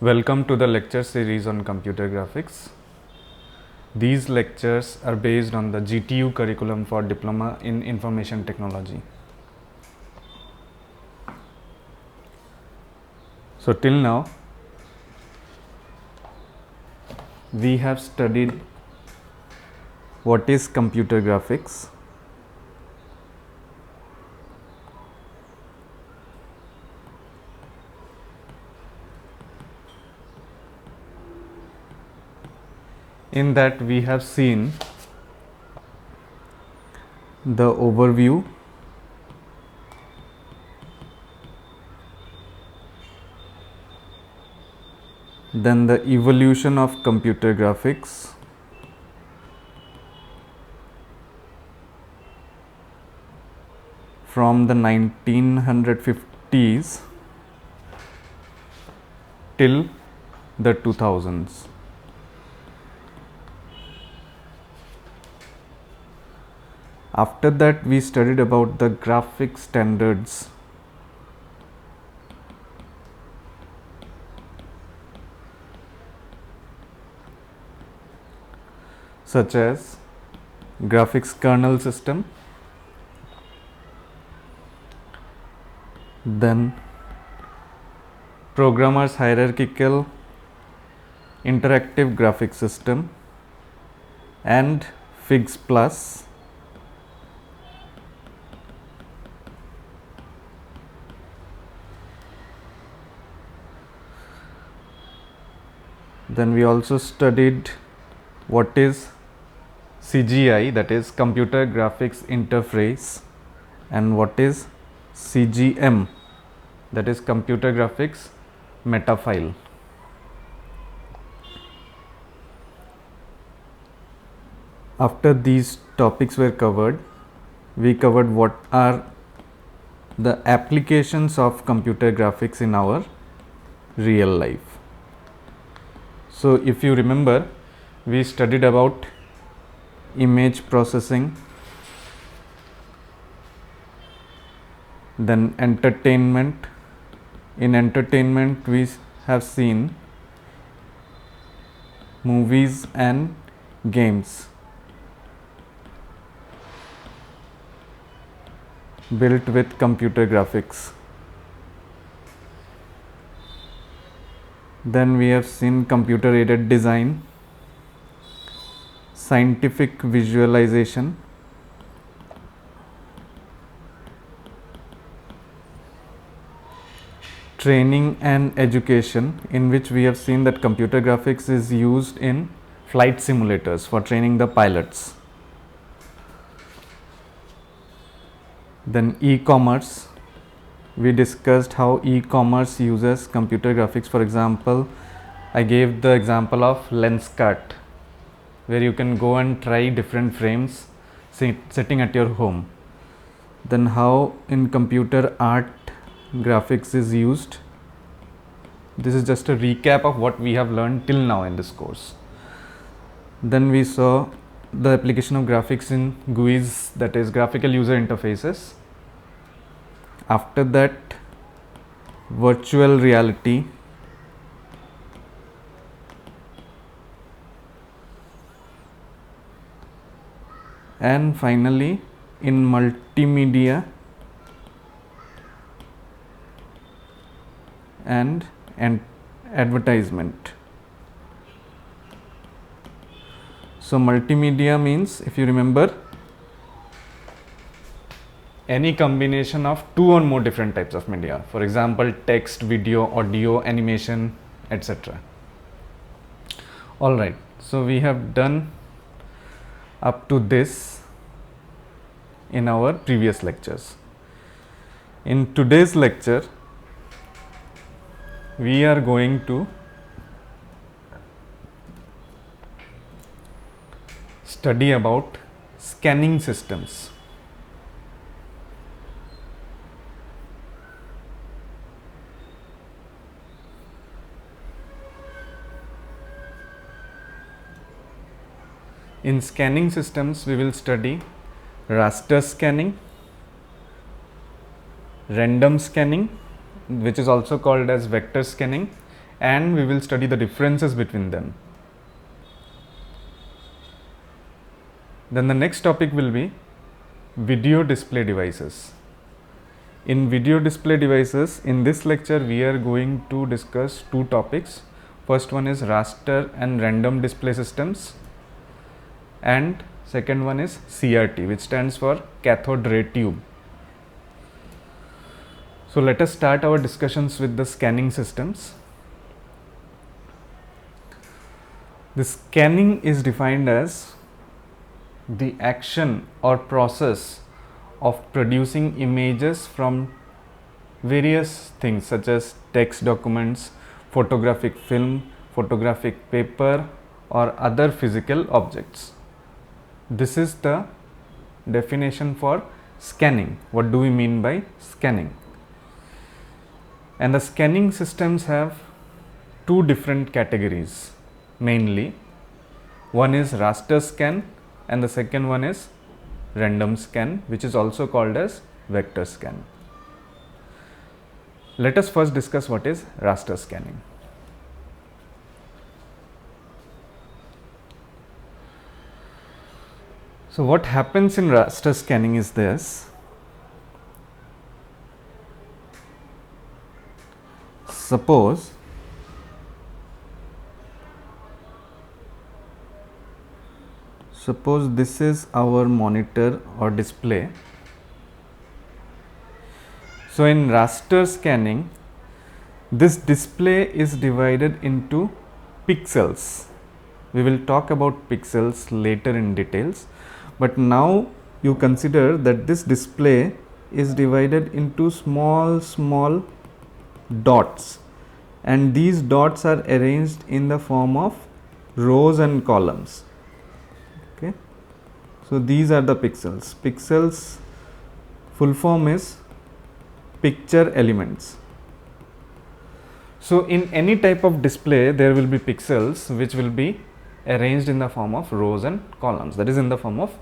Welcome to the lecture series on computer graphics. These lectures are based on the GTU curriculum for Diploma in Information Technology. So till now, we have studied what is computer graphics, in that we have seen the overview, then the evolution of computer graphics, from the 1950s till the 2000s. After that, we studied about the graphic standards, such as graphics kernel system, then programmer's hierarchical interactive graphics system, and Figs Plus. Then we also studied what is CGI, that is computer graphics interface, and what is CGM, that is computer graphics metafile. After these topics were covered, we covered what are the applications of computer graphics in our real life. So if you remember, we studied about image processing, then entertainment. In entertainment, we have seen movies and games built with computer graphics. Then we have seen computer aided design, scientific visualization, training and education, in which we have seen that computer graphics is used in flight simulators for training the pilots. Then e-commerce, we discussed how e-commerce uses computer graphics. For example, I gave the example of Lenskart, where you can go and try different frames sitting at your home. Then how in computer art graphics is used. This is just a recap of what we have learned till now in this course. Then we saw the application of graphics in GUIs, that is graphical user interfaces. After that, virtual reality, and finally in multimedia and advertisement. So multimedia means, if you remember, any combination of two or more different types of media, for example text, video, audio, animation, etc. Alright, so we have done up to this in our previous lectures. In today's lecture, we are going to study about scanning systems. In scanning systems, we will study raster scanning, random scanning, which is also called as vector scanning, and we will study the differences between them. Then the next topic will be video display devices. In video display devices, in this lecture we are going to discuss two topics. First one is raster and random display systems, and second one is CRT, which stands for cathode ray tube. So let us start our discussions with the scanning systems. The scanning is defined as the action or process of producing images from various things such as text documents, photographic film, photographic paper, or other physical objects. This is the definition for scanning. What do we mean by scanning? And the scanning systems have two different categories mainly. One is raster scan and the second one is random scan, which is also called as vector scan. Let us first discuss what is raster scanning. So what happens in raster scanning is this. Suppose this is our monitor or display. So in raster scanning, this display is divided into pixels. We will talk about pixels later in details, but now you consider that this display is divided into small dots, and these dots are arranged in the form of rows and columns. Okay, so these are the pixels. Pixels full form is picture elements. So in any type of display there will be pixels which will be arranged in the form of rows and columns, that is in the form of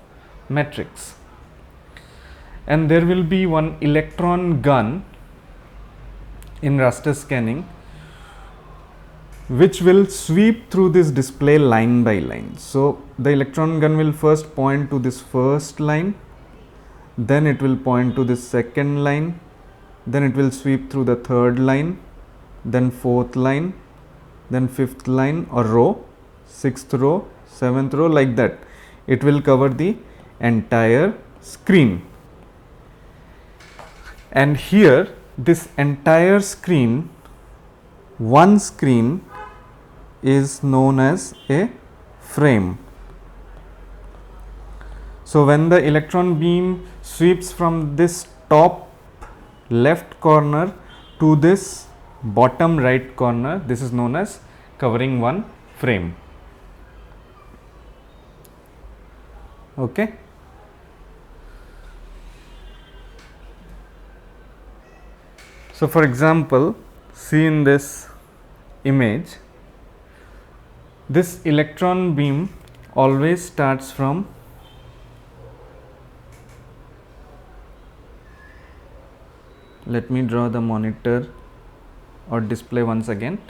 matrix. And there will be one electron gun in raster scanning which will sweep through this display line by line. So the electron gun will first point to this first line, then it will point to this second line, then it will sweep through the third line, then fourth line, then fifth line or row, sixth row, seventh row, like that. It will cover the entire screen. And here this entire screen, one screen, is known as a frame. So when the electron beam sweeps from this top left corner to this bottom right corner, this is known as covering one frame. Okay. So for example, see in this image, this electron beam always starts from let me draw the monitor or display once again.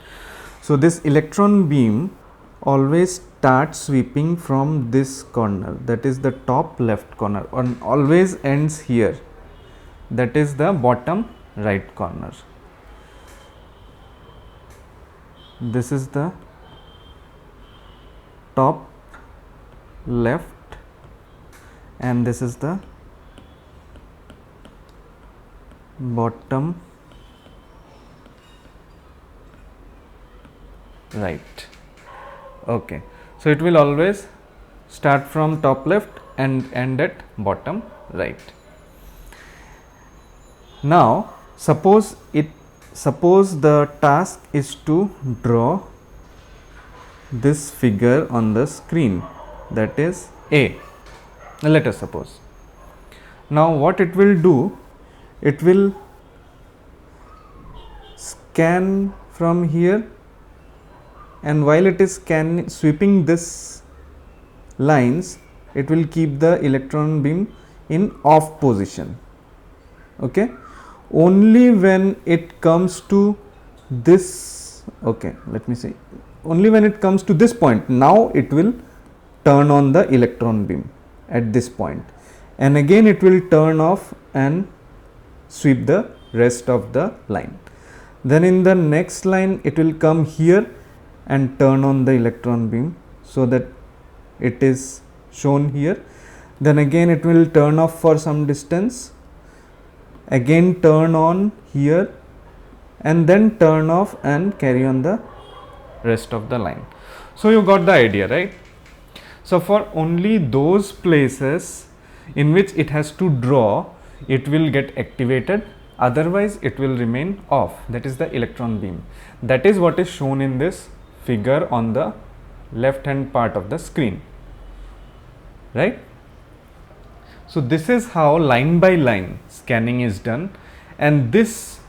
So this electron beam always starts sweeping from this corner, that is the top left corner, and always ends here, that is the bottom right corner. This is the top left and this is the bottom right. Okay, so it will always start from top left and end at bottom right. Now suppose the task is to draw this figure on the screen, that is A. Let us suppose. Now what it will do, it will scan from here, and while it is sweeping this lines, it will keep the electron beam in off position. Okay, only when it comes to this this. Okay, let me see. Only when it comes to this point, now it will turn on the electron beam at this point, and again it will turn off and sweep the rest of the line. Then in the next line it will come here and turn on the electron beam, so that it is shown here. Then again it will turn off for some distance, again turn on here, and then turn off and carry on the rest of the line. So you got the idea, right? So for only those places in which it has to draw, it will get activated, otherwise it will remain off. That is the electron beam. That is what is shown in this figure on the left hand part of the screen, right? So this is how line by line scanning is done, and this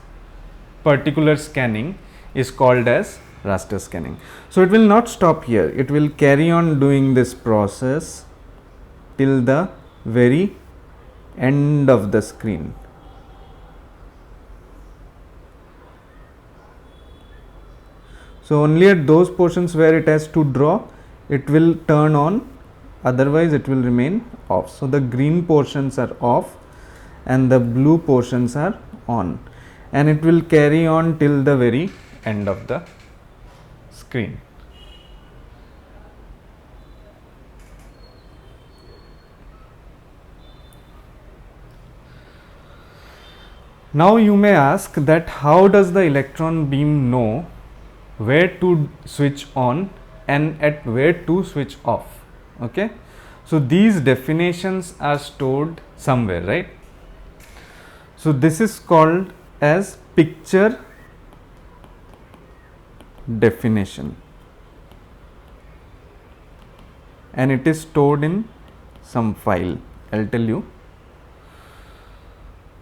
particular scanning is called as raster scanning. So it will not stop here, it will carry on doing this process till the very end of the screen. So only at those portions where it has to draw, it will turn on, otherwise it will remain off. So the green portions are off and the blue portions are on, and it will carry on till the very end of the screen. Now you may ask that how does the electron beam know where to switch on and at where to switch off? Okay, so these definitions are stored somewhere, right? So this is called as picture definition, and it is stored in some file. I'll tell you.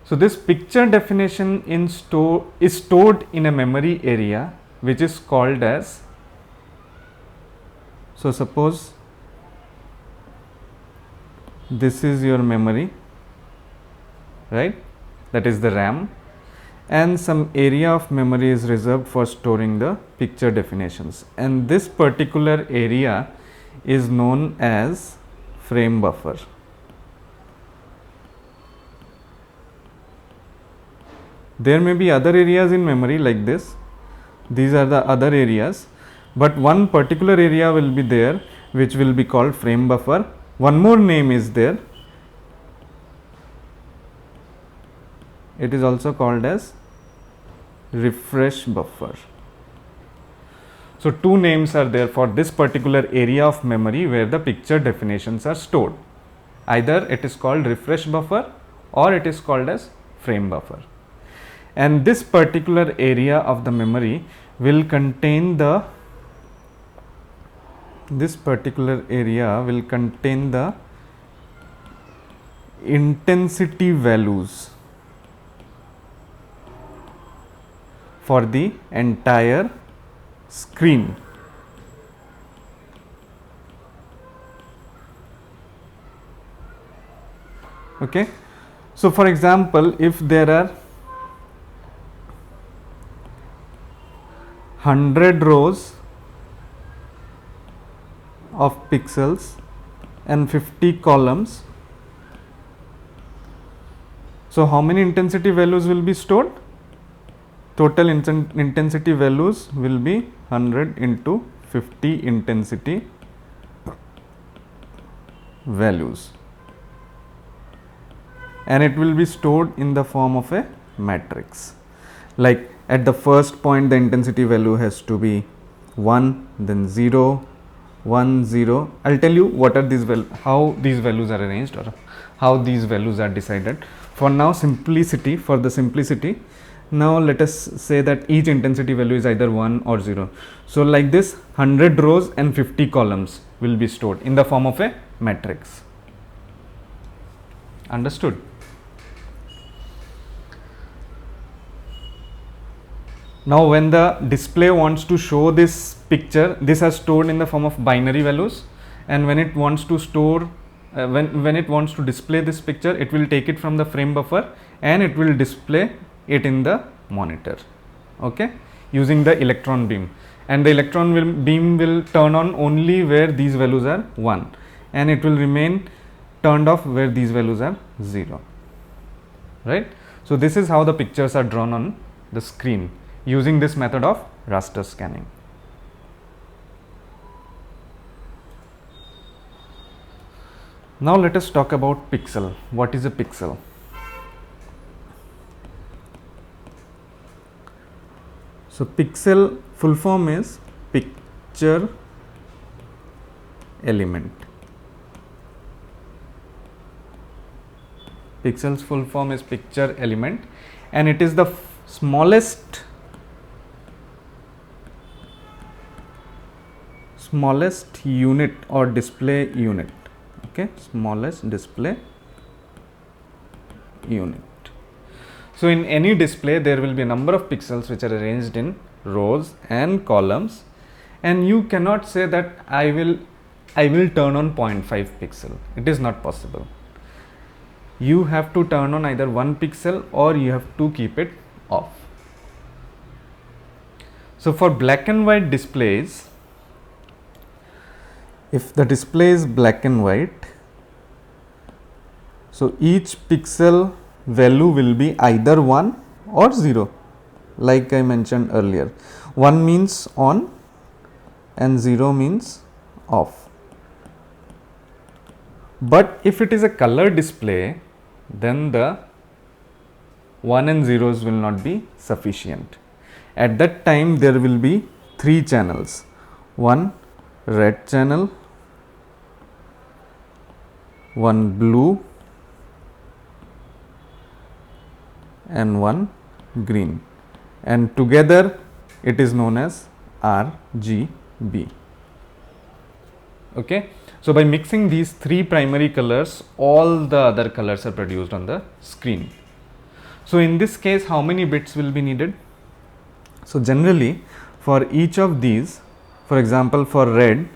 So this picture definition is stored in a memory area which is called as, so suppose this is your memory, right? That is the RAM, and some area of memory is reserved for storing the picture definitions, and this particular area is known as frame buffer. There may be other areas in memory like this, these are the other areas, but one particular area will be there which will be called frame buffer. One more name is there, it is also called as refresh buffer. So two names are there for this particular area of memory where the picture definitions are stored. Either it is called refresh buffer or it is called as frame buffer. And this particular area of the memory will contain the intensity values for the entire screen. Okay. So for example, if there are 100 rows of pixels and 50 columns, so how many intensity values will be stored? Total intensity values will be 100 into 50 intensity values, and it will be stored in the form of a matrix. Like at the first point the intensity value has to be 1, then 0, 1, 0. I'll tell you what are these how these values are arranged or how these values are decided. For now, for the simplicity, now let us say that each intensity value is either 1 or 0. So like this 100 rows and 50 columns will be stored in the form of a matrix. Understood? Now when the display wants to show this picture, these are stored in the form of binary values, and when it wants to store when it wants to display this picture, it will take it from the frame buffer and it will display it in the monitor. Okay, using the electron beam, and the beam will turn on only where these values are 1, and it will remain turned off where these values are 0, right. So this is how the pictures are drawn on the screen using this method of raster scanning. Now let us talk about pixel. What is a pixel? So pixel full form is picture element. Pixel's full form is picture element, and it is the smallest unit or display unit. Okay, smallest display unit. So in any display there will be a number of pixels which are arranged in rows and columns, and you cannot say that I will turn on 0.5 pixel. It is not possible. You have to turn on either 1 pixel or you have to keep it off. So for black and white displays, if the display is black and white, so each pixel value will be either 1 or 0, like I mentioned earlier. 1 means on and 0 means off. But if it is a color display, then the 1 and 0s will not be sufficient. At that time there will be 3 channels, one red channel, one blue and one green, and together it is known as RGB. Okay. So by mixing these 3 primary colors, all the other colors are produced on the screen. So in this case, how many bits will be needed? So generally for each of these, for example for red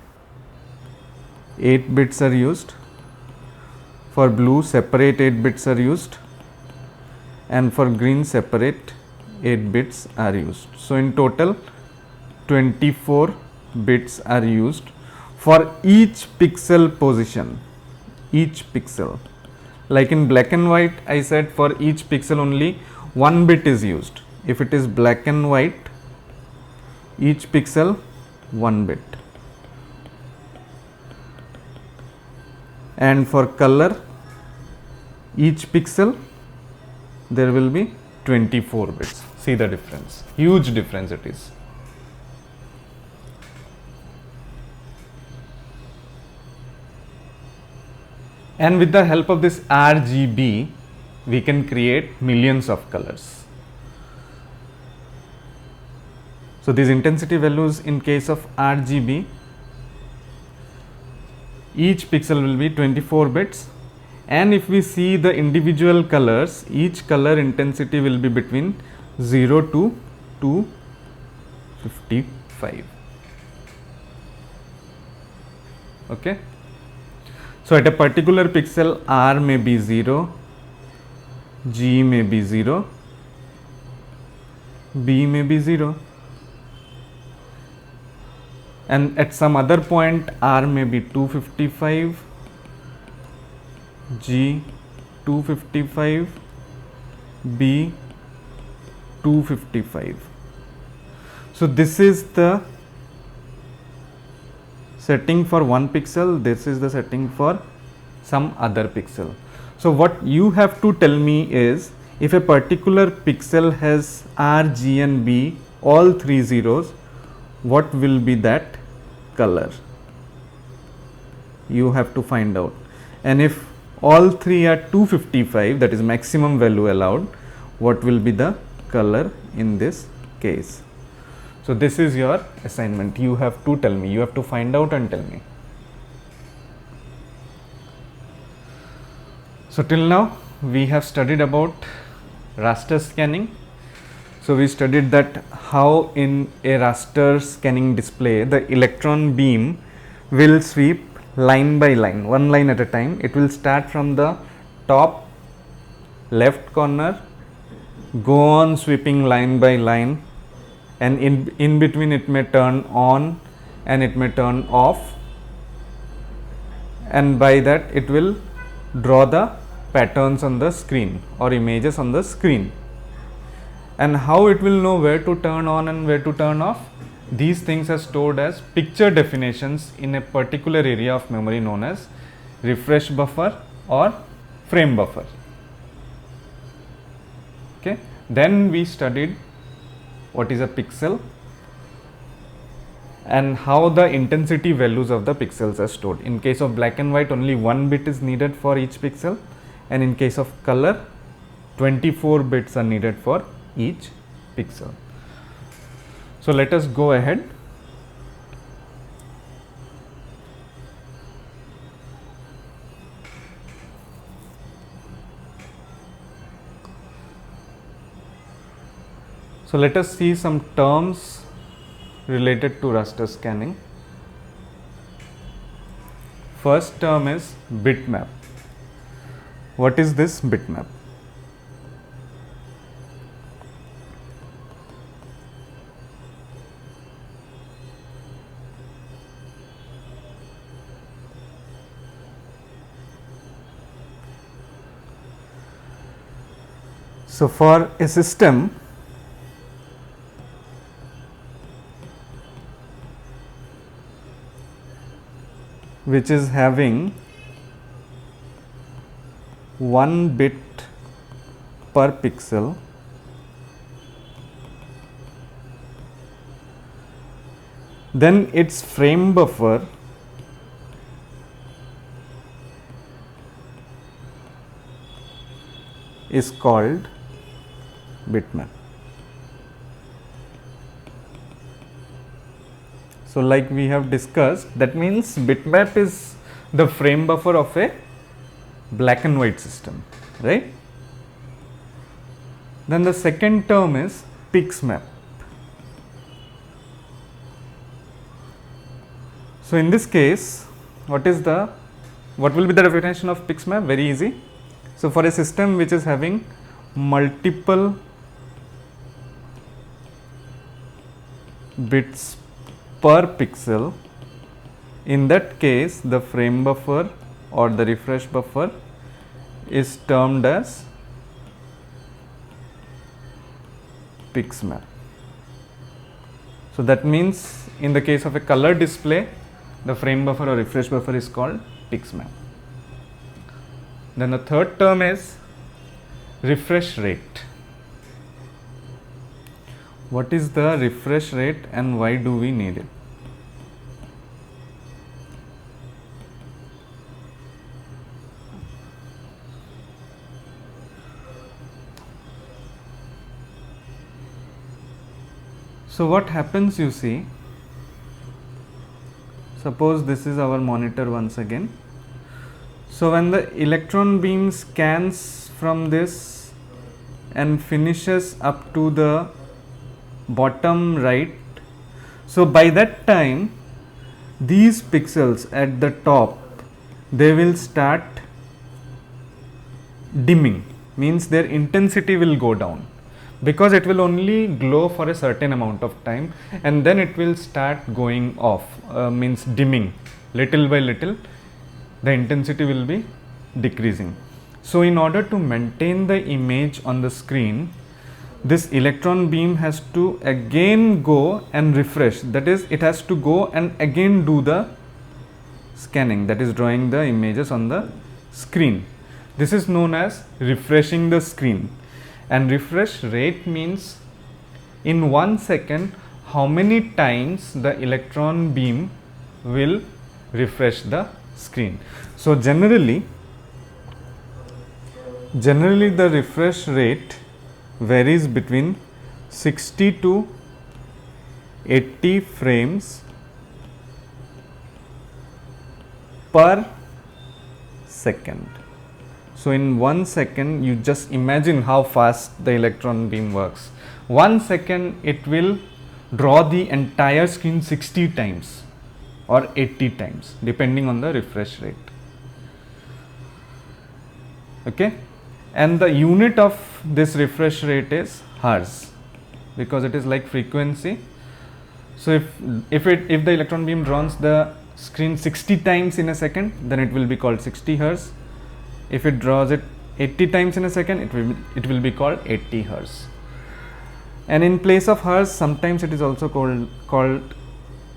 8 bits are used, for blue separate 8 bits are used, and for green separate 8 bits are used. So in total 24 bits are used for each pixel position, each pixel. Like in black and white, I said for each pixel only 1 bit is used. If it is black and white, each pixel 1 bit. And for color, each pixel there will be 24 bits. See the difference, huge difference it is. And with the help of this RGB, we can create millions of colors. So these intensity values in case of RGB, each pixel will be 24 bits, and if we see the individual colors, each color intensity will be between 0 to 255. Okay. So at a particular pixel, R may be 0, G may be 0, B may be 0, and at some other point R may be 255, G 255, B 255. So this is the setting for one pixel, this is the setting for some other pixel. So what you have to tell me is, if a particular pixel has R, G and B, all 3 zeros, what will be that color? You have to find out. And if all 3 are 255, that is maximum value allowed, what will be the color in this case? So this is your assignment. You have to tell me, you have to find out and tell me. So till now we have studied about raster scanning. So we studied that how in a raster scanning display the electron beam will sweep line by line, one line at a time. It will start from the top left corner, go on sweeping line by line and in between it may turn on and it may turn off, and by that it will draw the patterns on the screen or images on the screen. And how it will know where to turn on and where to turn off? These things are stored as picture definitions in a particular area of memory known as refresh buffer or frame buffer. Okay. Then we studied what is a pixel and how the intensity values of the pixels are stored. In case of black and white, only 1 bit is needed for each pixel, and in case of color, 24 bits are needed for each pixel. So let us go ahead. So let us see some terms related to raster scanning. First term is bitmap. What is this bitmap? So for a system which is having 1 bit per pixel, then its frame buffer is called bitmap. So like we have discussed, that means bitmap is the frame buffer of a black and white system, right? Then the second term is pixmap. So in this case, what will be the definition of pixmap? Very easy. So for a system which is having multiple bits per pixel, in that case the frame buffer or the refresh buffer is termed as pixmap. So that means in the case of a color display, the frame buffer or refresh buffer is called pixmap. Then the third term is refresh rate. What is the refresh rate and why do we need it? So what happens, you see, suppose this is our monitor once again. So when the electron beam scans from this and finishes up to the bottom right, so by that time these pixels at the top, they will start dimming, means their intensity will go down, because it will only glow for a certain amount of time and then it will start going off, means dimming little by little, the intensity will be decreasing. So in order to maintain the image on the screen, this electron beam has to again go and refresh, that is, it has to go and again do the scanning, that is drawing the images on the screen. This is known as refreshing the screen. And refresh rate means in 1 second how many times the electron beam will refresh the screen. So generally the refresh rate varies between 60 to 80 frames per second. So in 1 second, you just imagine how fast the electron beam works. 1 second it will draw the entire screen 60 times or 80 times depending on the refresh rate. Okay, and the unit of this refresh rate is hertz. because it is like frequency. So if the electron beam draws the screen 60 times in a second, then it will be called 60 hertz. If it draws it 80 times in a second, it will be called 80 hertz. And in place of hertz, sometimes it is also called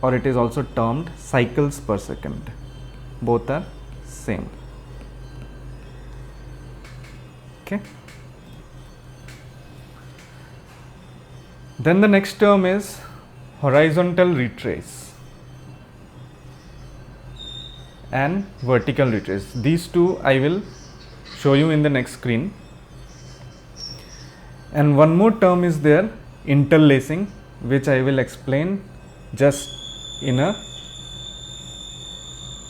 or it is also termed cycles per second. Both are same. Okay. Then the next term is horizontal retrace and vertical retrace. These two I will show you in the next screen. And one more term is there, interlacing, which I will explain just in a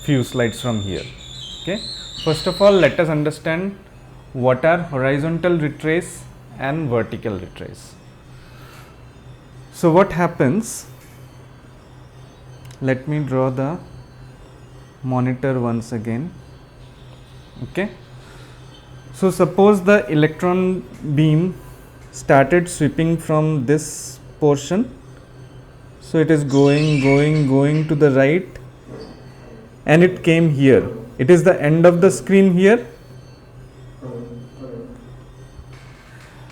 few slides from here. Okay. First of all, let us understand what are horizontal retrace and vertical retrace. So what happens, let me draw the monitor once again. Okay. So suppose the electron beam started sweeping from this portion. So it is going to the right, and it came here. It is the end of the screen here.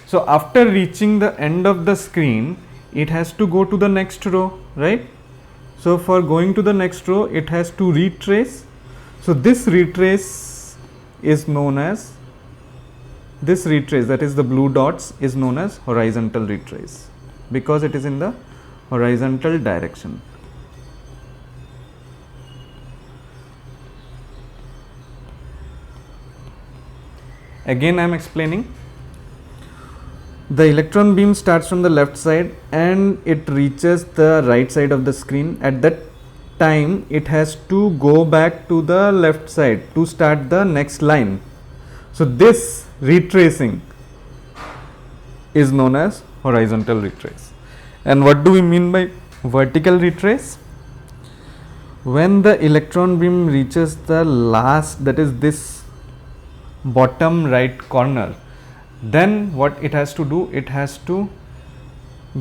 So after reaching the end of the screen, it has to go to the next row, right? So for going to the next row, it has to retrace. So this retrace is known as, this retrace, that is the blue dots, is known as horizontal retrace, because it is in the horizontal direction. Again I am explaining. The electron beam starts from the left side and it reaches the right side of the screen. At that time it has to go back to the left side to start the next line. So this retracing is known as horizontal retrace. And what do we mean by vertical retrace? When the electron beam reaches the last, that is this bottom right corner, then what it has to do, it has to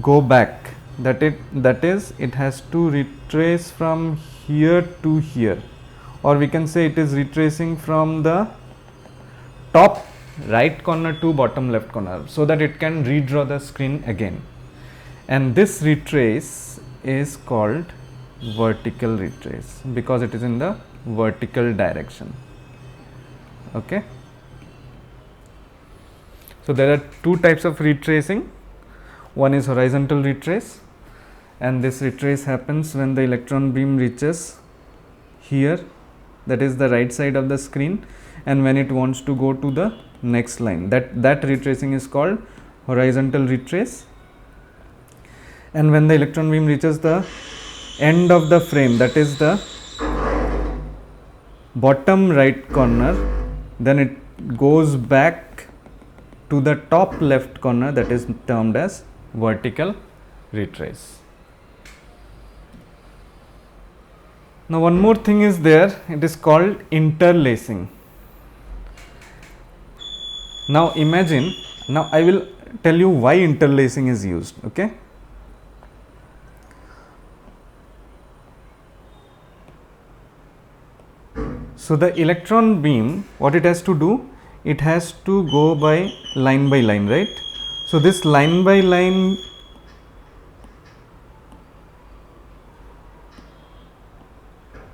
go back. That is, it has to retrace from here to here, or we can say it is retracing from the top right corner to bottom left corner, so that it can redraw the screen again. And this retrace is called vertical retrace because it is in the vertical direction. Okay. So there are two types of retracing. One is horizontal retrace, and this retrace happens when the electron beam reaches here, that is the right side of the screen, and when it wants to go to the next line, that retracing is called horizontal retrace. And when the electron beam reaches the end of the frame, that is the bottom right corner, then it goes back to the top left corner, that is termed as vertical retrace. Now one more thing is there, it is called interlacing. Now imagine, now I will tell you why interlacing is used. Okay. So the electron beam, what it has to do, it has to go by line, right? So this line by line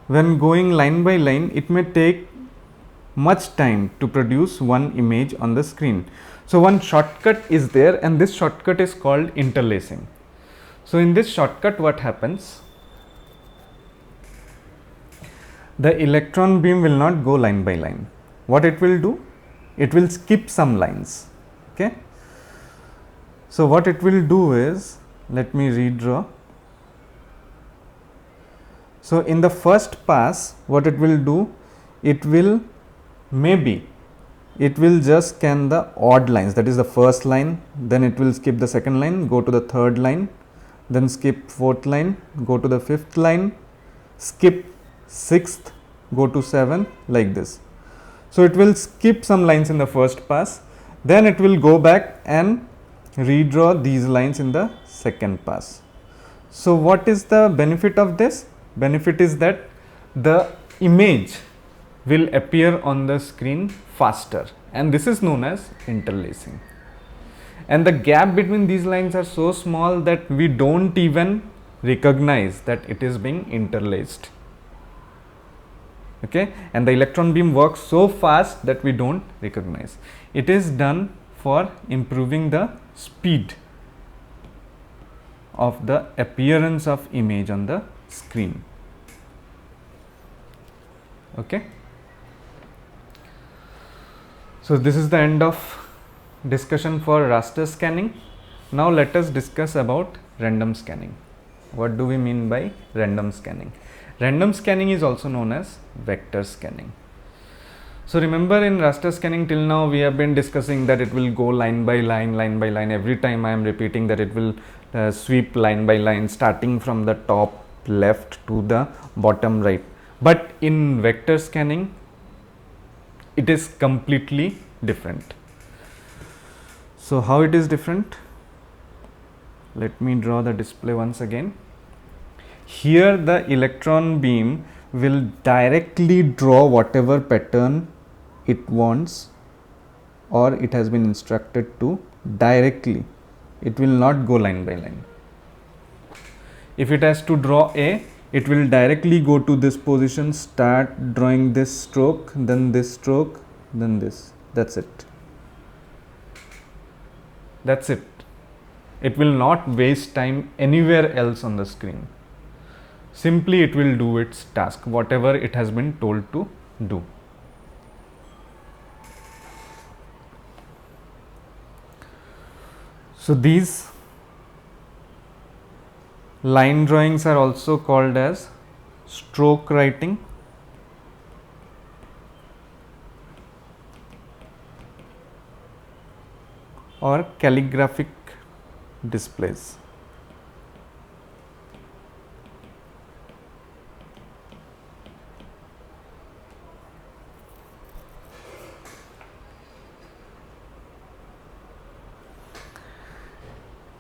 when going line by line, it may take much time to produce one image on the screen. So one shortcut is there, and this shortcut is called interlacing. So in this shortcut, what happens? The electron beam will not go line by line. What it will do? It will skip some lines. Okay. So what it will do is, let me redraw. So in the first pass, what it will do, it will just scan the odd lines, that is the first line, then it will skip the second line, go to the third line, then skip fourth line, go to the fifth line, skip sixth, go to 7, like this. So it will skip some lines in the first pass, then it will go back and redraw these lines in the second pass. So what is the benefit of this? Benefit is that the image will appear on the screen faster, and this is known as interlacing. And the gap between these lines are so small that we don't even recognize that it is being interlaced. Okay, and the electron beam works so fast that we don't recognize. It is done for improving the speed of the appearance of image on the screen. Okay, so this is the end of discussion for raster scanning. Now let us discuss about random scanning. What do we mean by random scanning? Random scanning is also known as vector scanning. So remember, in raster scanning till now we have been discussing that it will go line by line, line by line. Every time I am repeating that it will sweep line by line, starting from the top left to the bottom right. But in vector scanning it is completely different. So how it is different? Let me draw the display once again. Here the electron beam will directly draw whatever pattern it wants, or it has been instructed to directly. It will not go line by line. If it has to draw A, it will directly go to this position, start drawing this stroke, then this stroke, then this. That's it. That's it. It will not waste time anywhere else on the screen. Simply it will do its task, whatever it has been told to do. So these line drawings are also called as stroke writing or calligraphic displays.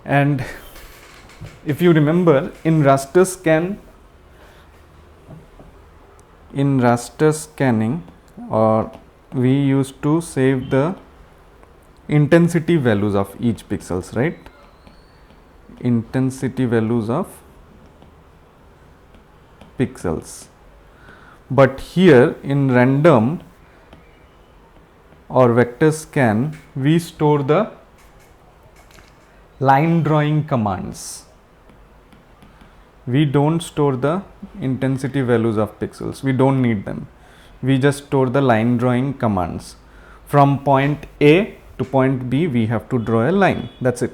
And if you remember, in raster scanning, or we used to save the intensity values of each pixels, right? Intensity values of pixels. But here in random or vector scan, we store the line drawing commands. We don't store the intensity values of pixels. We don't need them. We just store the line drawing commands. From point A to point B, we have to draw a line. That's it.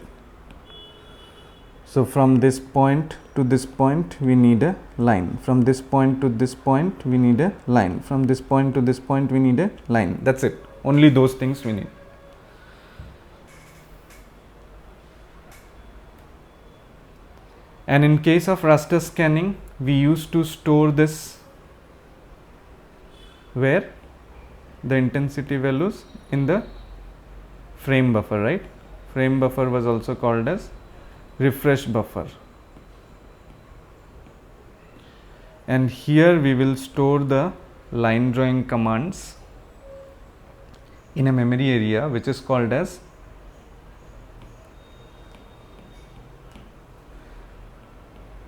So from this point to this point, we need a line. From this point to this point, we need a line. From this point to this point, we need a line. That's it. Only those things we need. And in case of raster scanning, we used to store this where? The intensity values in the frame buffer, right? Frame buffer was also called as refresh buffer. And here we will store the line drawing commands in a memory area which is called as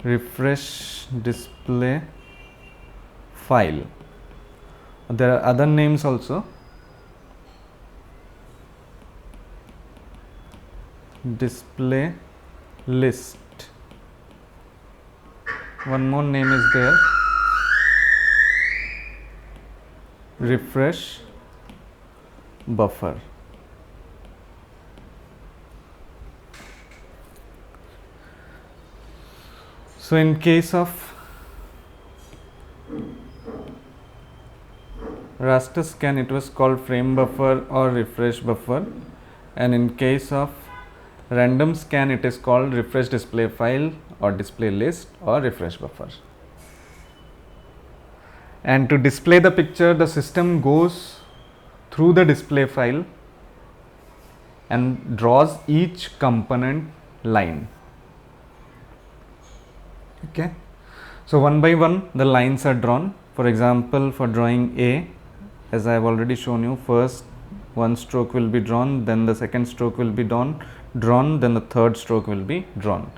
refresh display file. There are other names also. Display list. One more name is there. Refresh buffer. So in case of raster scan, it was called frame buffer or refresh buffer, and in case of random scan, it is called refresh display file or display list or refresh buffer. And to display the picture, the system goes through the display file and draws each component line. Okay, so one by one the lines are drawn. For example, for drawing A, as I have already shown you, first one stroke will be drawn, then the second stroke will be drawn, then the third stroke will be drawn.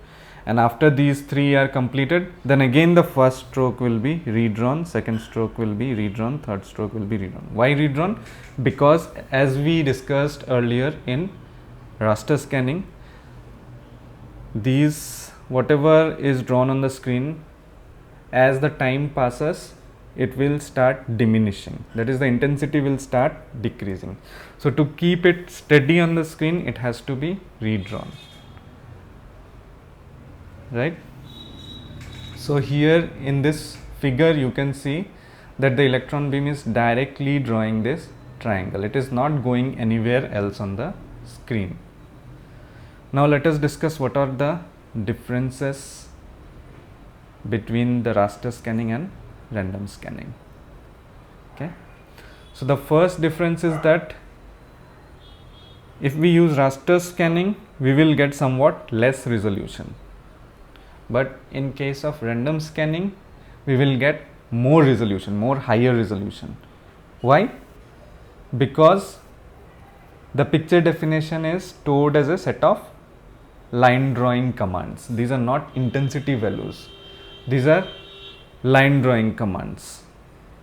And after these three are completed, then again the first stroke will be redrawn, second stroke will be redrawn, third stroke will be redrawn. Why redrawn? Because as we discussed earlier in raster scanning, these whatever is drawn on the screen, as the time passes, it will start diminishing. That is, the intensity will start decreasing. So to keep it steady on the screen, it has to be redrawn. Right? So here in this figure you can see that the electron beam is directly drawing this triangle. It is not going anywhere else on the screen. Now let us discuss what are the differences between the raster scanning and random scanning. Okay, so the first difference is that if we use raster scanning, we will get somewhat less resolution, but in case of random scanning, we will get more resolution, more higher resolution. Why? Because the picture definition is stored as a set of line drawing commands. These are not intensity values, these are line drawing commands.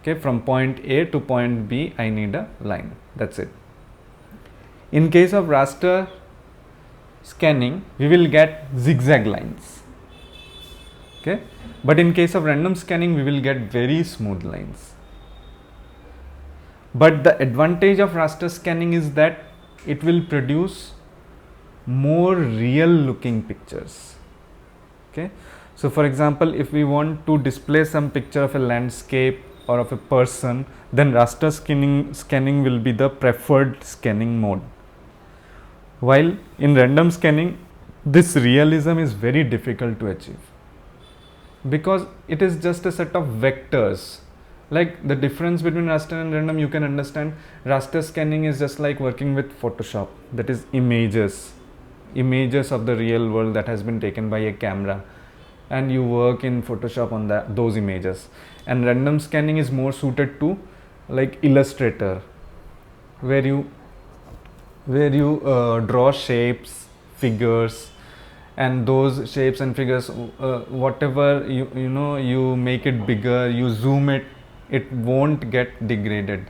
Okay, from point A to point B I need a line, that's it. In case of raster scanning, we will get zigzag lines. Okay, but in case of random scanning, we will get very smooth lines. But the advantage of raster scanning is that it will produce more real looking pictures. Okay, so for example, if we want to display some picture of a landscape or of a person, then raster scanning will be the preferred scanning mode. While in random scanning, this realism is very difficult to achieve, because it is just a set of vectors. Like the difference between raster and random, you can understand. Raster scanning is just like working with Photoshop, that is images of the real world that has been taken by a camera, and you work in Photoshop on those images. And random scanning is more suited to like Illustrator, where you draw shapes, figures, and those shapes and figures, whatever you make it bigger, you zoom it, it won't get degraded.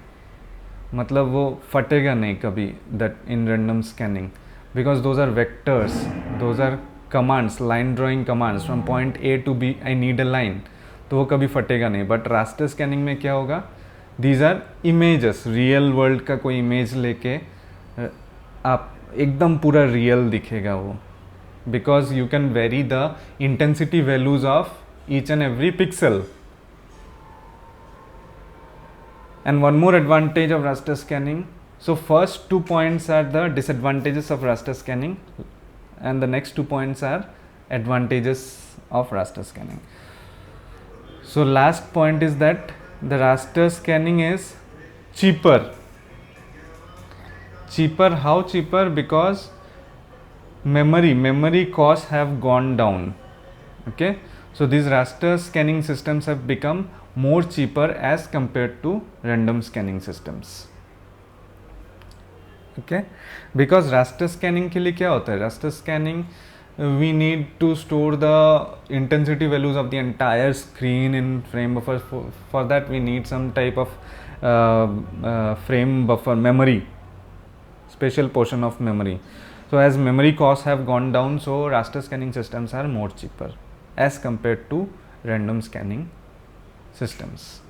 मतलब वो फटेगा नहीं कभी, that in random scanning, because those are vectors, those are commands, line drawing commands. From point A to B I need a line, तो वो कभी फटेगा नहीं. But raster scanning में क्या होगा? These are images, real world का कोई image लेके आप एकदम पूरा real दिखेगा वो, because you can vary the intensity values of each and every pixel. And one more advantage of raster scanning. So first 2 points are the disadvantages of raster scanning, and the next 2 points are advantages of raster scanning. So last point is that the raster scanning is cheaper. Cheaper, how cheaper? Because memory costs have gone down. Okay, so these raster scanning systems have become more cheaper as compared to random scanning systems. Okay, because raster scanning के लिए क्या होता है? Raster scanning, we need to store the intensity values of the entire screen in frame buffer. For that we need some type of frame buffer memory, special portion of memory. So as memory costs have gone down, so raster scanning systems are more cheaper as compared to random scanning systems.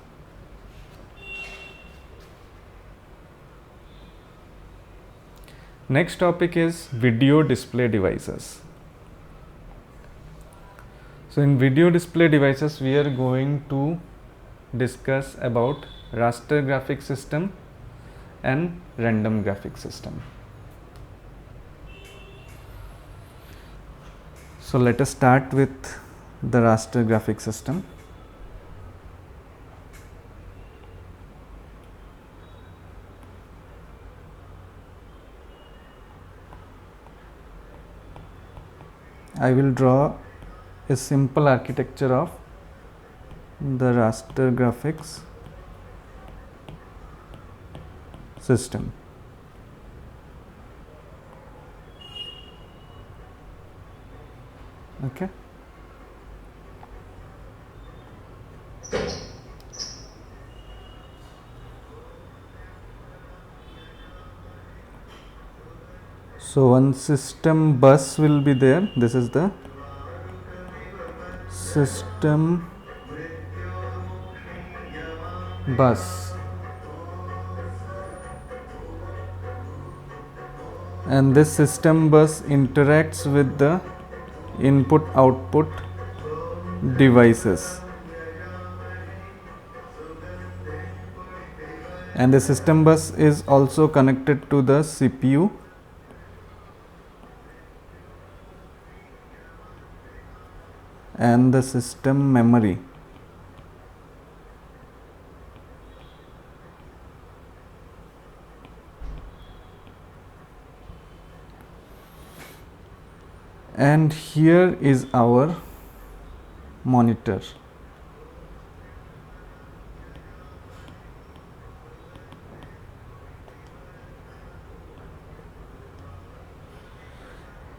Next topic is video display devices. So in video display devices, we are going to discuss about raster graphic system and random graphic system. So let us start with the raster graphic system. I will draw a simple architecture of the raster graphics system. Okay. So one system bus will be there. This is the system bus, and this system bus interacts with the input output devices, and the system bus is also connected to the CPU and the system memory. And here is our monitor.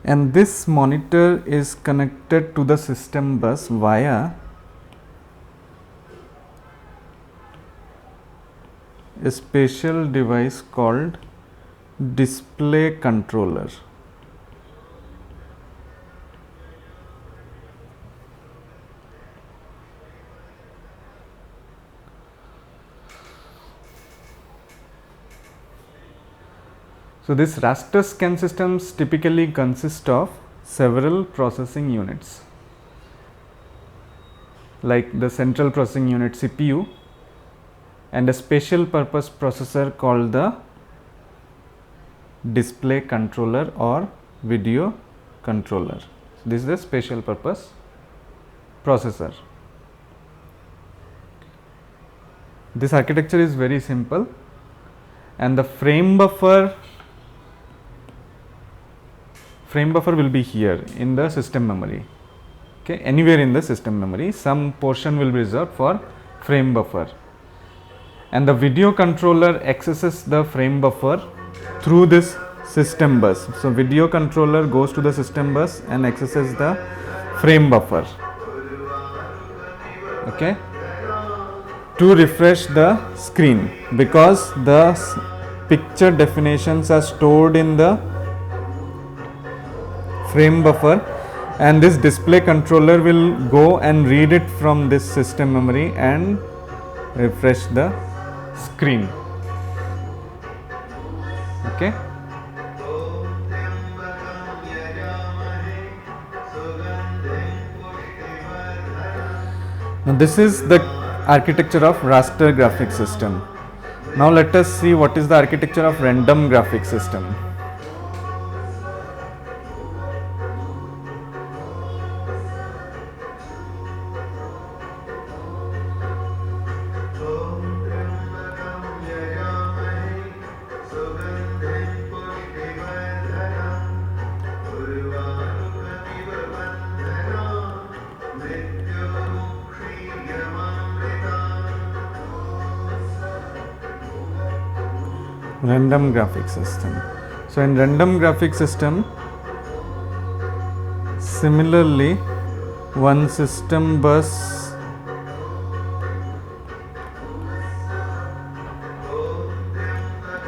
And this monitor is connected to the system bus via a special device called display controller. So this raster scan systems typically consist of several processing units, like the central processing unit CPU and a special purpose processor called the display controller or video controller. So this is the special purpose processor. This architecture is very simple, and the frame buffer will be here in the system memory. Okay, anywhere in the system memory, some portion will be reserved for frame buffer, and the video controller accesses the frame buffer through this system bus. So video controller goes to the system bus and accesses the frame buffer, okay, to refresh the screen, because the picture definitions are stored in the frame buffer, and this display controller will go and read it from this system memory and refresh the screen. Okay. Now this is the architecture of raster graphics system. Now let us see what is the architecture of random graphics system. Random graphics system. So in random graphics system, similarly, one system bus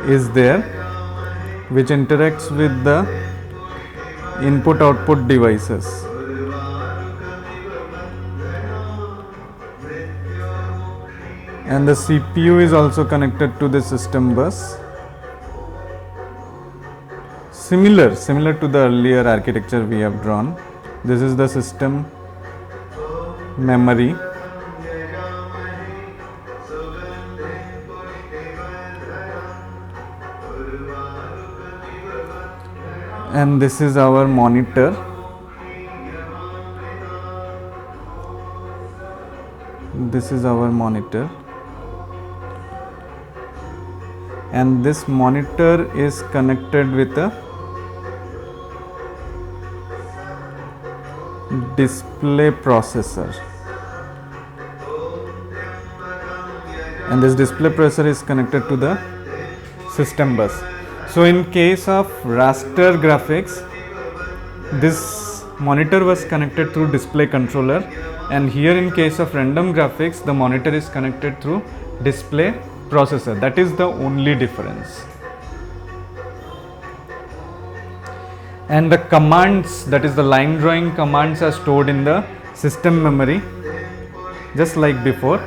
is there which interacts with the input output devices. And the CPU is also connected to the system bus. Similar to the earlier architecture we have drawn. This is the system memory. And this is our monitor. This is our monitor. And this monitor is connected with a display processor, and this display processor is connected to the system bus. So in case of raster graphics, this monitor was connected through display controller, and here in case of random graphics, the monitor is connected through display processor. That is the only difference. And the commands, that is the line drawing commands, are stored in the system memory just like before,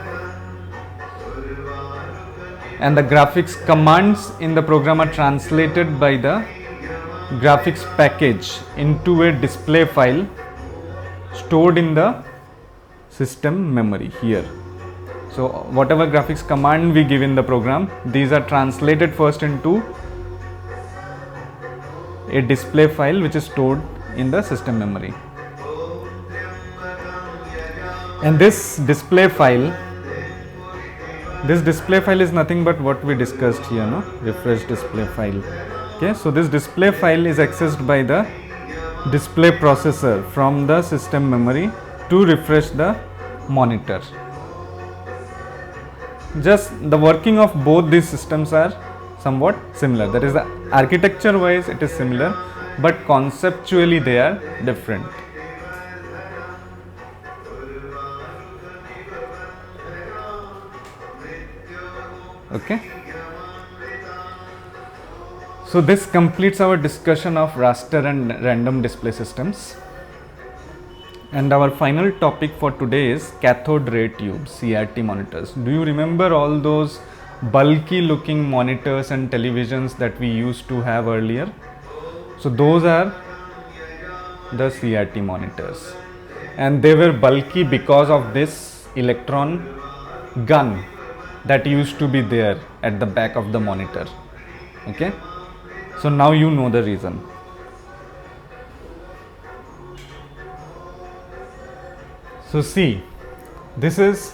and the graphics commands in the program are translated by the graphics package into a display file stored in the system memory here. So whatever graphics command we give in the program, these are translated first into a display file which is stored in the system memory. And this display file is nothing but what we discussed here, no? Refresh display file. Okay, so this display file is accessed by the display processor from the system memory to refresh the monitor. Just the working of both these systems are somewhat similar. That is, the architecture wise it is similar, but conceptually they are different. Okay. So this completes our discussion of raster and random display systems. And our final topic for today is cathode ray tube, CRT monitors. Do you remember all those bulky looking monitors and televisions that we used to have earlier? So those are the CRT monitors, and they were bulky because of this electron gun that used to be there at the back of the monitor. Okay, so now you know the reason. So see, this is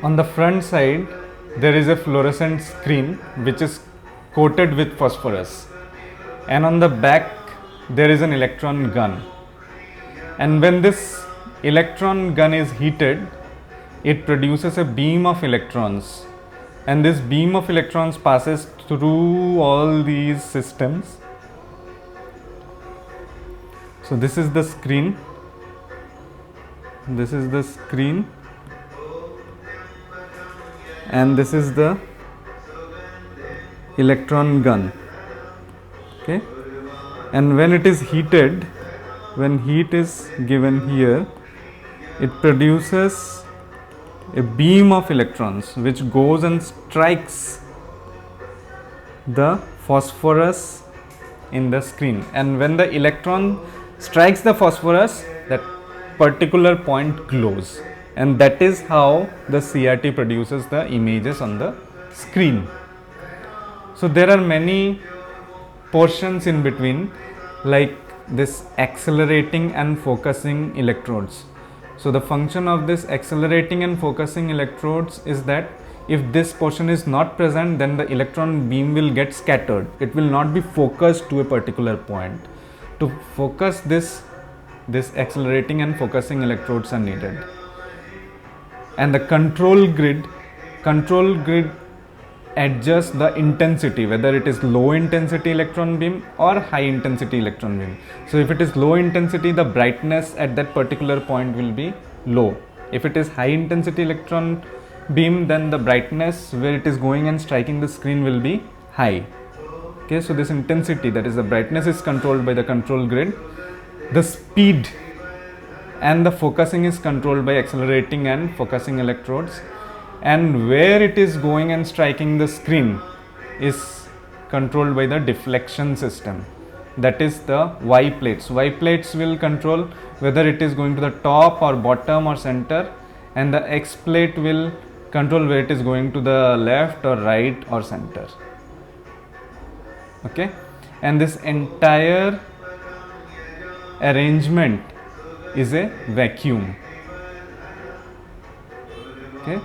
on the front side, there is a fluorescent screen which is coated with phosphorus, and on the back there is an electron gun. And when this electron gun is heated, it produces a beam of electrons, and this beam of electrons passes through all these systems. So this is the screen, this is the screen, and this is the electron gun. Okay, and when it is heated, when heat is given here, it produces a beam of electrons which goes and strikes the phosphorus in the screen, and when the electron strikes the phosphorus, that particular point glows, and that is how the CRT produces the images on the screen. So there are many portions in between, like this accelerating and focusing electrodes. So the function of this accelerating and focusing electrodes is that if this portion is not present, then the electron beam will get scattered. It will not be focused to a particular point. To focus this accelerating and focusing electrodes are needed. And the control grid adjusts the intensity, whether it is low intensity electron beam or high intensity electron beam. So if it is low intensity, the brightness at that particular point will be low. If it is high intensity electron beam, then the brightness where it is going and striking the screen will be high. Okay, so this intensity, that is the brightness, is controlled by the control grid. The speed and the focusing is controlled by accelerating and focusing electrodes, and where it is going and striking the screen is controlled by the deflection system, that is the Y plates. Y plates will control whether it is going to the top or bottom or center, and the X plate will control where it is going to the left or right or center. Okay, and this entire arrangement is a vacuum. Okay,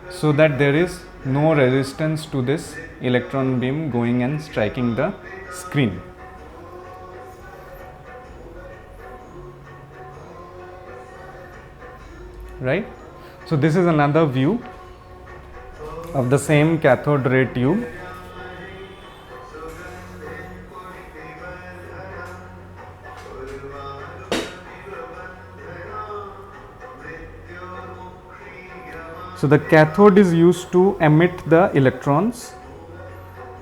so that there is no resistance to this electron beam going and striking the screen. right? So this is another view of the same cathode ray tube. So the cathode is used to emit the electrons.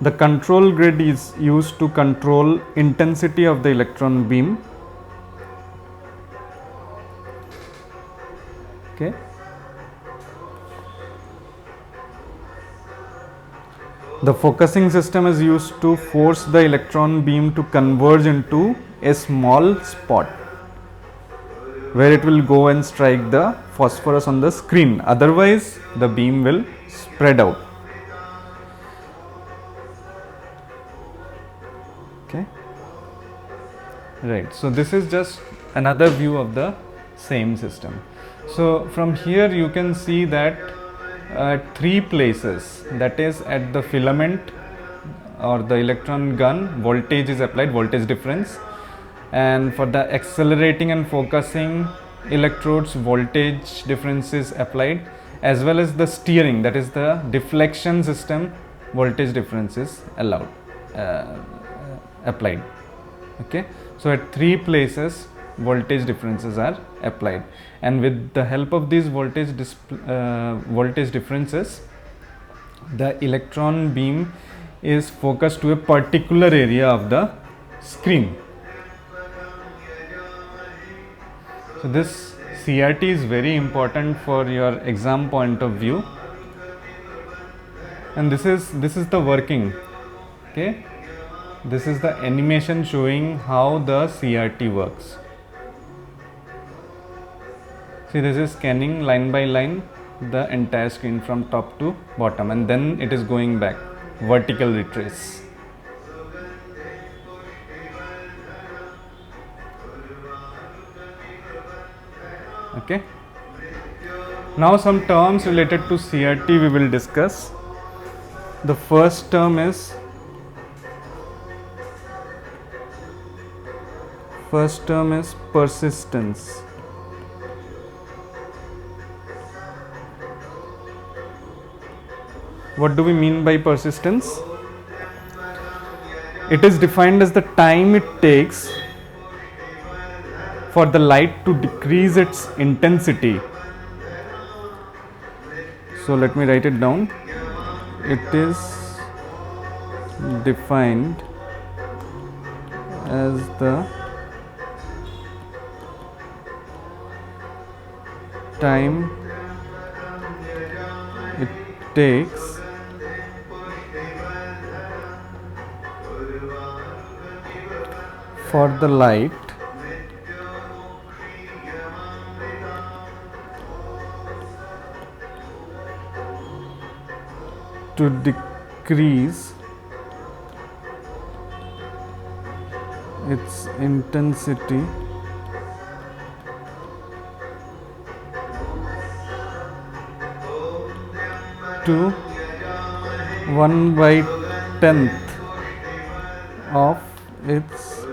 The control grid is used to control intensity of the electron beam. Okay. The focusing system is used to force the electron beam to converge into a small spot where it will go and strike the phosphorus on the screen. Otherwise, the beam will spread out. Okay. Right. So this is just another view of the same system. So from here you can see that at 3 places, that is at the filament or the electron gun, voltage is applied, voltage difference, and for the accelerating and focusing electrodes, voltage difference is applied, as well as the steering, that is the deflection system, voltage difference is applied. Okay, so at 3 places voltage differences are applied, and with the help of these voltage differences, the electron beam is focused to a particular area of the screen. So this CRT is very important for your exam point of view, and this is the working. Okay, this is the animation showing how the CRT works. See, this is scanning line by line the entire screen from top to bottom, and then it is going back, vertical retrace. Okay. Now some terms related to CRT we will discuss. The first term is persistence. What do we mean by persistence? It is defined as the time it takes for the light to decrease its intensity. So let me write it down. It is defined as the time it takes for the light to decrease its intensity to 1/10 of its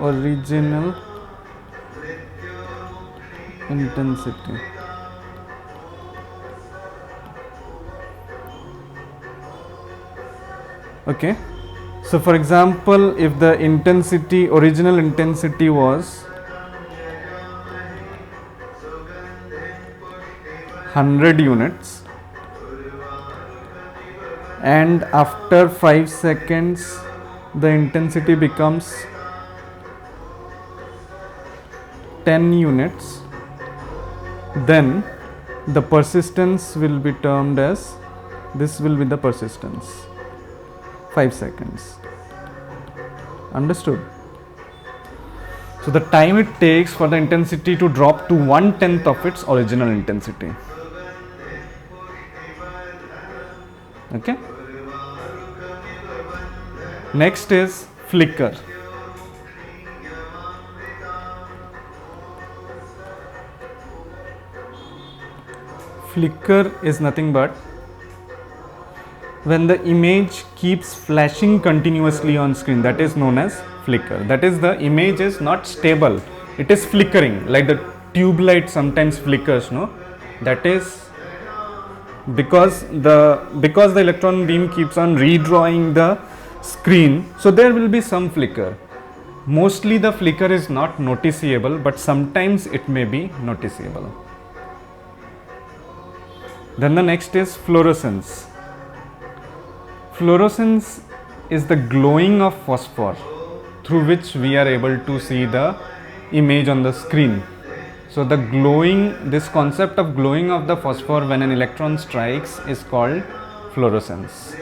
original intensity. Okay, so for example, if the original intensity was 100 units, and after 5 seconds the intensity becomes 10 units, then the persistence will be termed as, this will be the persistence, 5 seconds. Understood? So the time it takes for the intensity to drop to 1/10 of its original intensity. Okay. Next is flicker. Flicker is nothing but when the image keeps flashing continuously on screen, that is known as flicker. That is, the image is not stable, it is flickering, like the tube light sometimes flickers, no? That is because the electron beam keeps on redrawing the screen, so there will be some flicker. Mostly the flicker is not noticeable, but sometimes it may be noticeable. Then the next is fluorescence. Fluorescence is the glowing of phosphor through which we are able to see the image on the screen. So the glowing, this concept of glowing of the phosphor when an electron strikes is called fluorescence.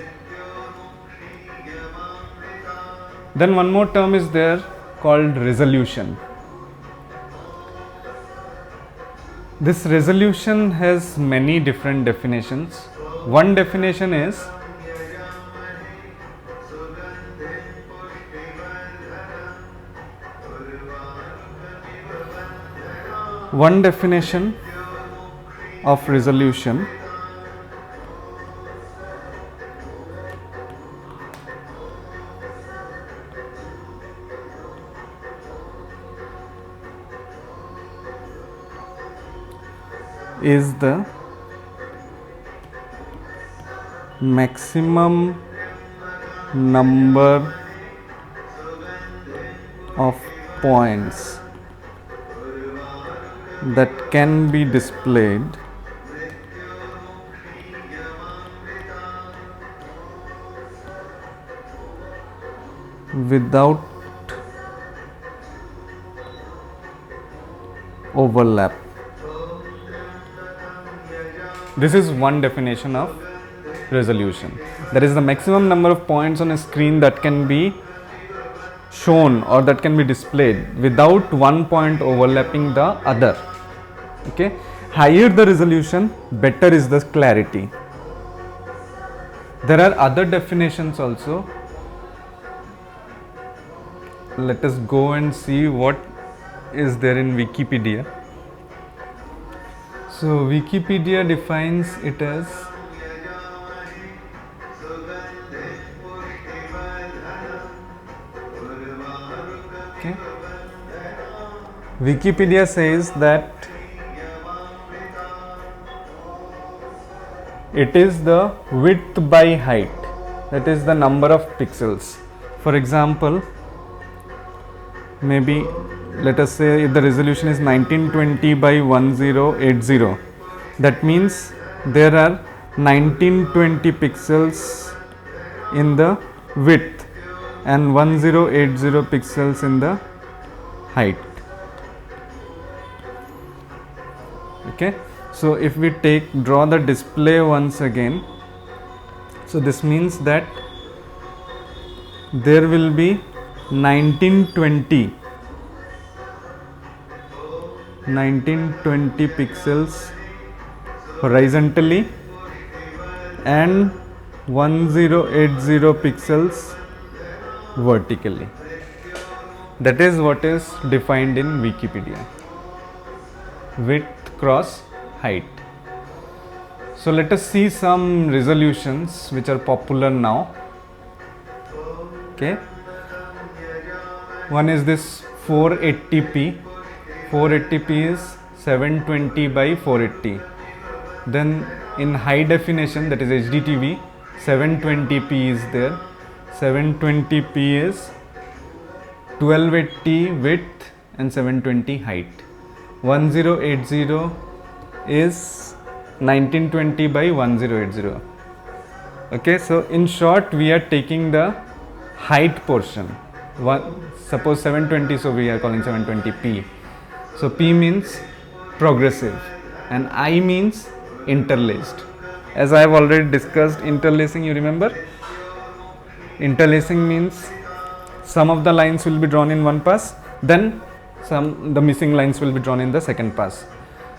Then one more term is there called resolution. This resolution has many different definitions. One definition is of resolution is the maximum number of points that can be displayed without overlap. This is one definition of resolution. That is the maximum number of points on a screen that can be shown or that can be displayed without one point overlapping the other. Okay, higher the resolution, better is the clarity. There are other definitions also. Let us go and see what is there in Wikipedia. So Wikipedia defines it as Wikipedia says that it is the width by height, that is the number of pixels. For example, maybe let us say if the resolution is 1920 by 1080, that means there are 1920 pixels in the width and 1080 pixels in the height. Okay, so if we draw the display once again, so this means that there will be 1920 pixels horizontally and 1080 pixels vertically. That is what is defined in Wikipedia, width cross height. So let us see some resolutions which are popular now. Okay, one is this 480p. 480p is 720 by 480. Then in high definition, that is HDTV, 720p is there. 720p is 1280 width and 720 height. 1080 is 1920 by 1080. Okay, so in short, we are taking the height portion. Suppose 720, so we are calling 720p. So P means progressive and I means interlaced. As I have already discussed interlacing, you remember? Interlacing means some of the lines will be drawn in one pass, then the missing lines will be drawn in the second pass.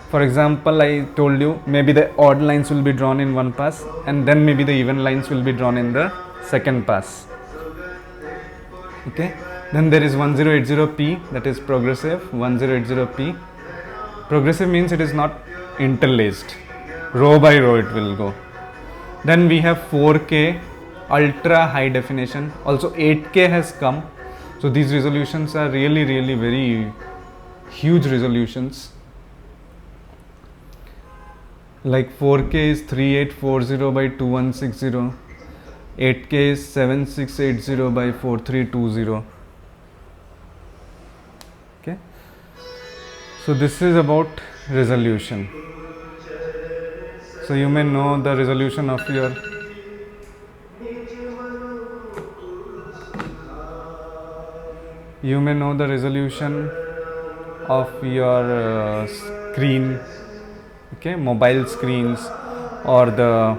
For example, I told you maybe the odd lines will be drawn in one pass and then maybe the even lines will be drawn in the second pass. Okay, then there is 1080p, that is progressive. 1080p progressive means it is not interlaced, row by row it will go. Then we have 4K ultra high definition, also 8K has come. So these resolutions are really very huge resolutions. Like 4K is 3840 by 2160, 8K is 7680 by 4320. Okay, so this is about resolution. So you may know the resolution of your screen, okay, mobile screens, or the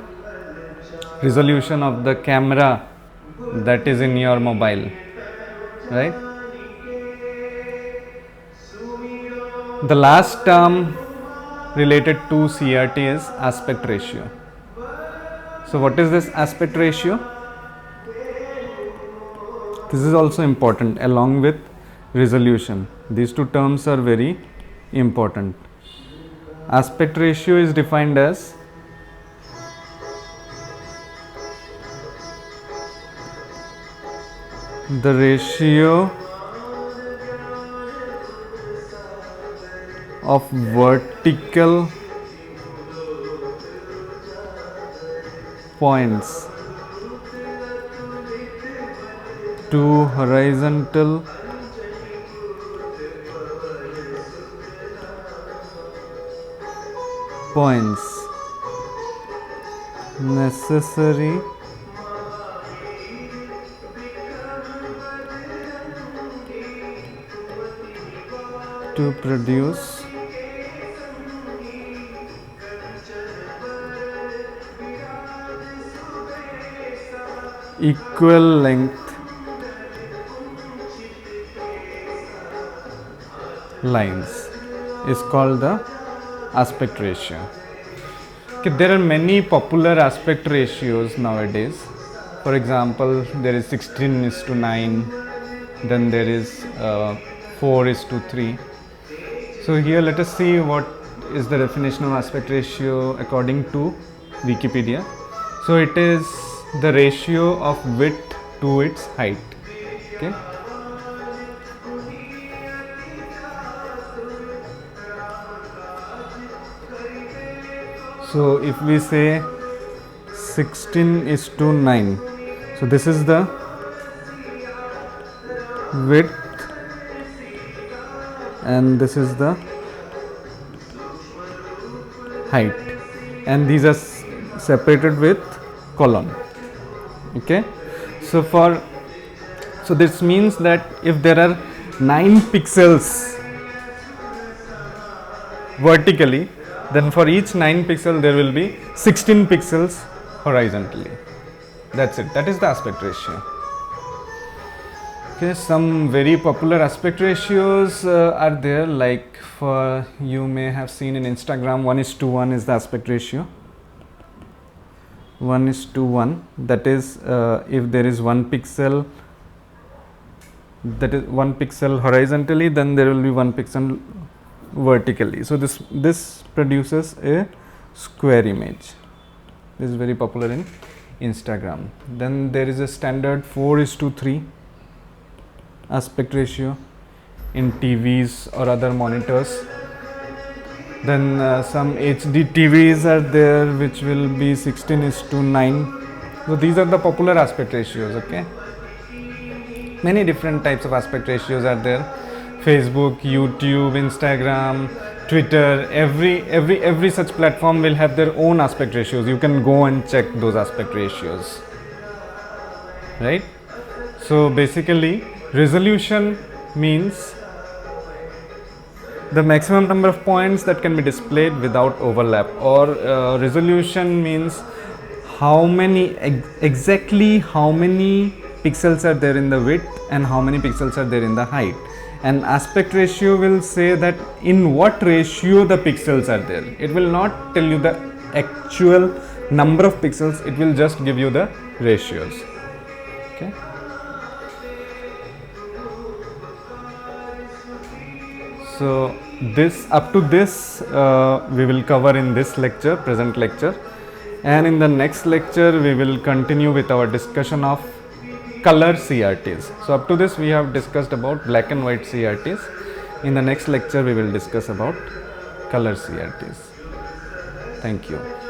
resolution of the camera that is in your mobile, right? The last term related to CRT is aspect ratio. So what is this aspect ratio? This is also important along with resolution. These two terms are very important. Aspect ratio is defined as the ratio of vertical points to horizontal points necessary to produce equal length lines is called the aspect ratio. Okay, there are many popular aspect ratios nowadays. For example, there is 16:9, then there is 4:3. So here let us see what is the definition of aspect ratio according to Wikipedia. So it is the ratio of width to its height. Okay. So if we say 16:9, so this is the width and this is the height, and these are separated with column. Okay, so this means that if there are 9 pixels vertically, then for each 9 pixel there will be 16 pixels horizontally. That's it. That is the aspect ratio. Okay, some very popular aspect ratios are there, like for you may have seen in Instagram, 1:1 is the aspect ratio. 1:1, that is if there is 1 pixel, that is 1 pixel horizontally, then there will be 1 pixel vertically. So this produces a square image. This is very popular in Instagram. Then there is a standard 4:3 aspect ratio in TVs or other monitors. Then some HD TVs are there which will be 16:9. So these are the popular aspect ratios. Okay, many different types of aspect ratios are there. Facebook, YouTube, Instagram, Twitter, every such platform will have their own aspect ratios. You can go and check those aspect ratios, right? So basically, resolution means the maximum number of points that can be displayed without overlap, or resolution means how many exactly how many pixels are there in the width and how many pixels are there in the height. And aspect ratio will say that in what ratio the pixels are there. It will not tell you the actual number of pixels, it will just give you the ratios. Okay. So this, up to this we will cover in this lecture, present lecture, and in the next lecture we will continue with our discussion of color CRTs. So up to this we have discussed about black and white CRTs. In the next lecture we will discuss about color CRTs. Thank you.